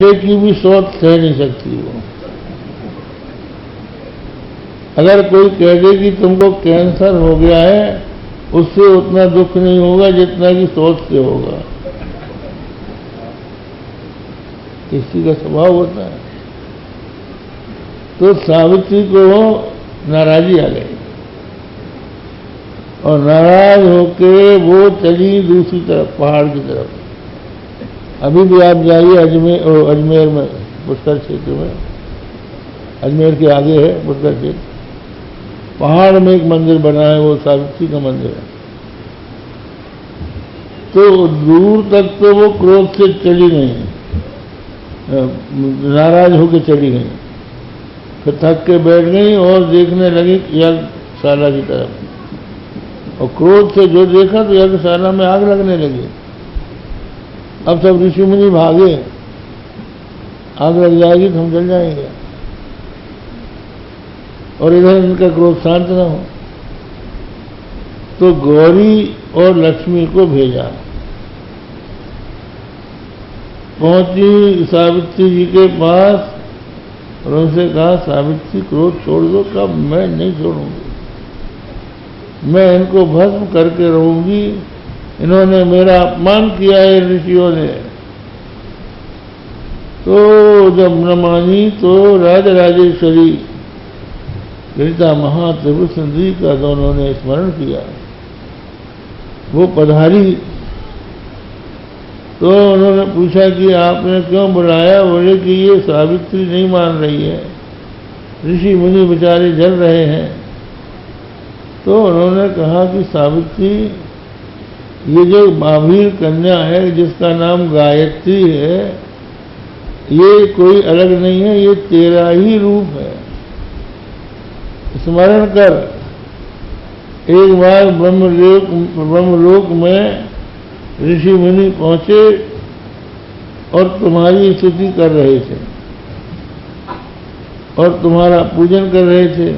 की भी सोच सह नहीं सकती वो। अगर कोई कह दे कि तुमको कैंसर हो गया है, उससे उतना दुख नहीं होगा जितना कि सोच से होगा। किसी का स्वभाव होता है। तो सावित्री को नाराजी आ गई और नाराज होके वो चली दूसरी तरफ, पहाड़ की तरफ। अभी भी आप जाइए अजमेर में, पुष्कर क्षेत्र में, अजमेर के आगे है पुष्कर क्षेत्र, पहाड़ में एक मंदिर बना है, वो सावित्री का मंदिर है। तो दूर तक तो वो क्रोध से चली गई, नाराज होकर चली गई, फिर थक के बैठ गई और देखने लगी यज्ञशाला की तरफ। और क्रोध से जो देखा तो यज्ञशाला में आग लगने लगी। अब सब ऋषि मुनि भागे, आग लग जाएगी तो हम जल जाएंगे, और इधर इनका क्रोध शांत न हो। तो गौरी और लक्ष्मी को भेजा। पहुंची सावित्री जी के पास और उनसे कहा, सावित्री क्रोध छोड़ दो। कब? मैं नहीं छोड़ूंगी, मैं इनको भस्म करके रहूंगी। इन्होंने मेरा अपमान किया है ऋषियों ने। तो जब न मानी तो राजराजेश्वरी ललिता महात्रिपुर सुंदरी का दोनों ने स्मरण किया। वो पधारी तो उन्होंने पूछा कि आपने क्यों बुलाया? बोले कि ये सावित्री नहीं मान रही है, ऋषि मुनि बेचारे जल रहे हैं। तो उन्होंने कहा कि सावित्री, ये जो महावीर कन्या है जिसका नाम गायत्री है, ये कोई अलग नहीं है, ये तेरा ही रूप है। स्मरण कर, एक बार ब्रह्मलोक में ऋषि मुनि पहुंचे और तुम्हारी स्तुति कर रहे थे और तुम्हारा पूजन कर रहे थे।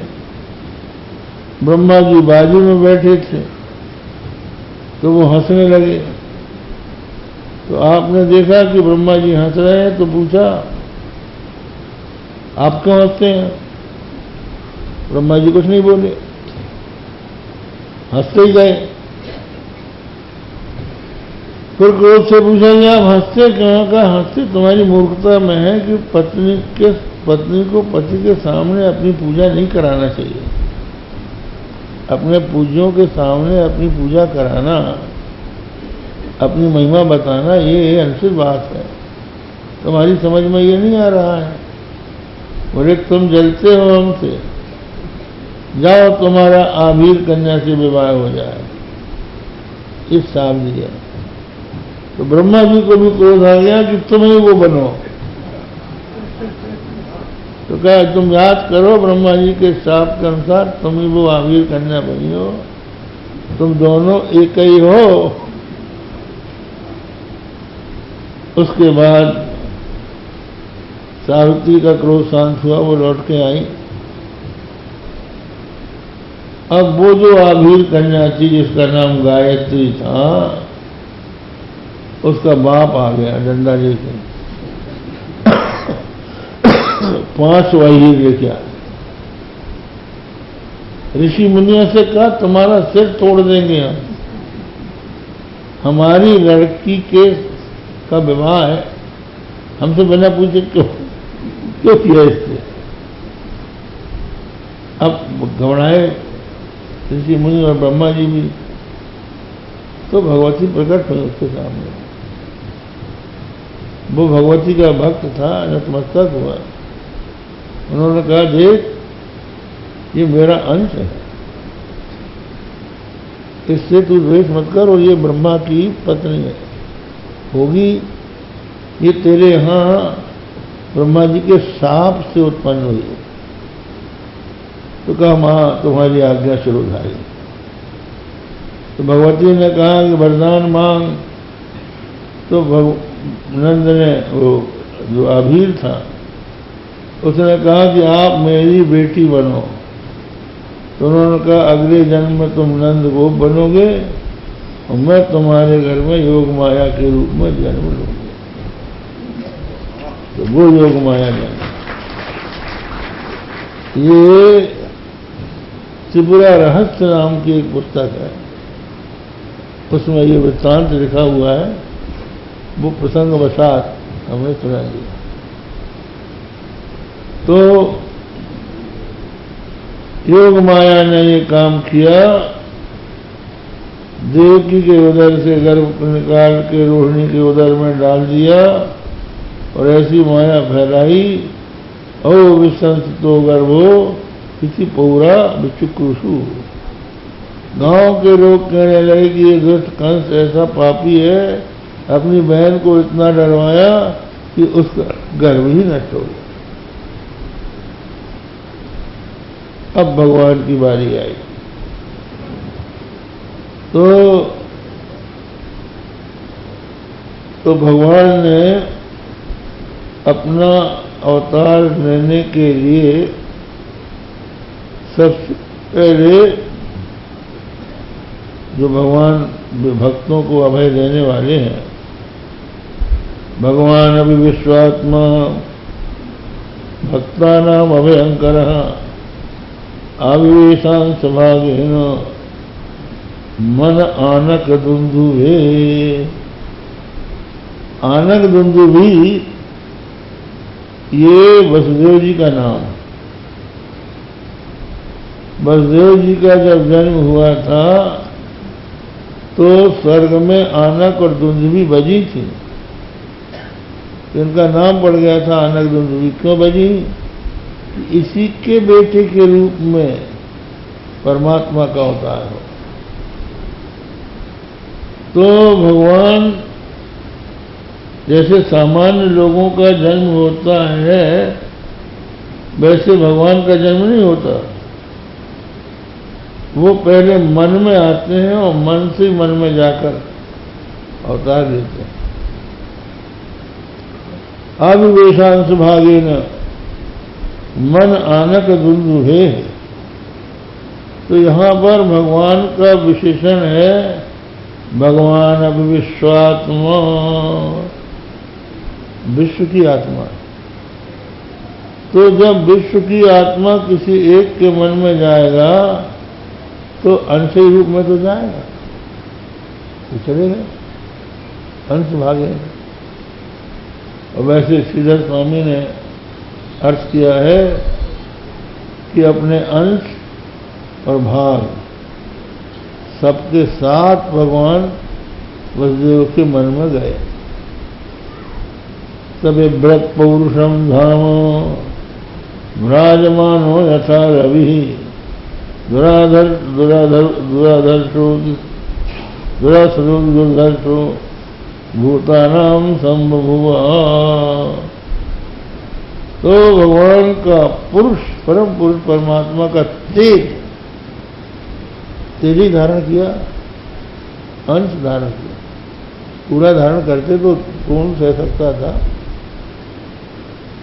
ब्रह्मा जी बाजू में बैठे थे तो वो हंसने लगे। तो आपने देखा कि ब्रह्मा जी हंस रहे हैं तो पूछा, आप क्यों हंसते हैं? ब्रह्मा जी कुछ नहीं बोले, हंसते ही गए। फिर क्रोध से पूछा कि आप हंसते क्यों? का हंसते तुम्हारी मूर्खता में है कि पत्नी को पति के सामने अपनी पूजा नहीं कराना चाहिए। अपने पूज्यों के सामने अपनी पूजा कराना, अपनी महिमा बताना, ये अनुचित बात है। तुम्हारी समझ में ये नहीं आ रहा है। बोले तुम जलते हो हमसे, जाओ तुम्हारा आभीर कन्या से विवाह हो जाए। इस साल दिया तो ब्रह्मा जी को भी क्रोध आ गया कि तुम ही वो बनो। तो कहा तुम याद करो, ब्रह्मा जी के शाप के अनुसार तुम ही वो आभीर कन्या बनी हो, तुम दोनों एक ही हो। उसके बाद सावित्री का क्रोध शांत हुआ, वो लौट के आई। अब वो जो आभीर कन्या थी जिसका नाम गायत्री था, उसका बाप आ गया डंडा लेके, 5 वहीर लेके आ। ऋषि मुनियों से कहा तुम्हारा सिर तोड़ देंगे हम, हमारी लड़की का विवाह है, हमसे बिना पूछे क्यों किया इससे? अब घबराए ऋषि मुनि और ब्रह्मा जी भी। तो भगवती प्रकट हुई उसके सामने। वो भगवती का भक्त था, नतमस्तक हुआ। उन्होंने कहा देख, ये मेरा अंश है, इससे तू द्वेष मत कर, और ये ब्रह्मा की पत्नी है होगी, ये तेरे यहाँ ब्रह्मा जी के शाप से उत्पन्न हुई है। तो कहा माँ तुम्हारी आज्ञा शिरोधारी। तो भगवती ने कहा कि वरदान मांग। तो नंद ने, वो जो आभीर था, उसने कहा कि आप मेरी बेटी बनो। तो उन्होंने कहा अगले जन्म में तुम नंद गोप बनोगे और मैं तुम्हारे घर में योग माया के रूप में जन्म लूंगी। तो वो योग माया ज्ञान। ये त्रिपुरा रहस्य नाम की एक पुस्तक है, उसमें ये वृत्तांत लिखा हुआ है, वो प्रसंगवशात हमने सुना दिया। तो योग माया ने ये काम किया, देवकी के उदर से गर्भ निकाल के रोहिणी के उदर में डाल दिया और ऐसी माया फैलाई। ओ विसंसितो गर्भो किसी पौरा विचुक्रुषु। गांव के लोग कहने लगे कि ये दुष्ट कंस ऐसा पापी है, अपनी बहन को इतना डरवाया कि उसका गर्भ ही नष्ट हो गया। अब भगवान की बारी आई। तो भगवान ने अपना अवतार लेने के लिए सबसे पहले जो भगवान भक्तों को अभय देने वाले हैं, भगवान अभिविश्वात्मा भक्तानाम अभयंकरः आविवेशांश भागेन मन आनक दुंदुभे। आनक दुंदुभी ये वसुदेव जी का नाम। वसुदेव जी का जब जन्म हुआ था तो स्वर्ग में आनक और दुंदुभी बजी थी, इनका नाम पड़ गया था आनक दुंदुभी। क्यों बजी? इसी के बेटे के रूप में परमात्मा का अवतार हो। तो भगवान जैसे सामान्य लोगों का जन्म होता है, वैसे भगवान का जन्म नहीं होता। वो पहले मन में आते हैं और मन से मन में जाकर अवतार लेते हैं। आविवेशांश भागेन मन आनक दुंदुभे। तो यहां पर भगवान का विशेषण है भगवान अभिविश्वात्मा, विश्व की आत्मा। तो जब विश्व की आत्मा किसी एक के मन में जाएगा तो अंश रूप में तो जाएगा, तो चलेगा अंश भागे। और वैसे श्रीधर स्वामी ने अर्थ किया है कि अपने अंश और भाग सबके साथ भगवान वसुदेव के मन में गए। तबे व्रत पौरुषम धाम विराजमानो यथा रवि दुराधर्षो दुर्धर्षो भूतानाम संबभुवा। तो भगवान का पुरुष, परम पुरुष परमात्मा का तेज ही धारण किया, अंश धारण किया। पूरा धारण करते तो कौन सह सकता था।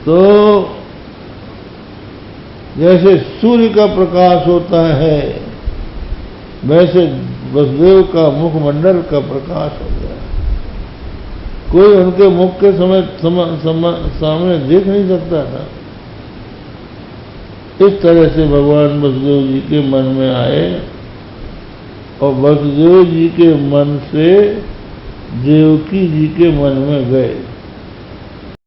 तो जैसे सूर्य का प्रकाश होता है, वैसे वसुदेव का मुखमंडल का प्रकाश हो गया। कोई उनके मुख के सामने देख नहीं सकता था। इस तरह से भगवान वसुदेव जी के मन में आए और वसुदेव जी के मन से देवकी जी के मन में गए।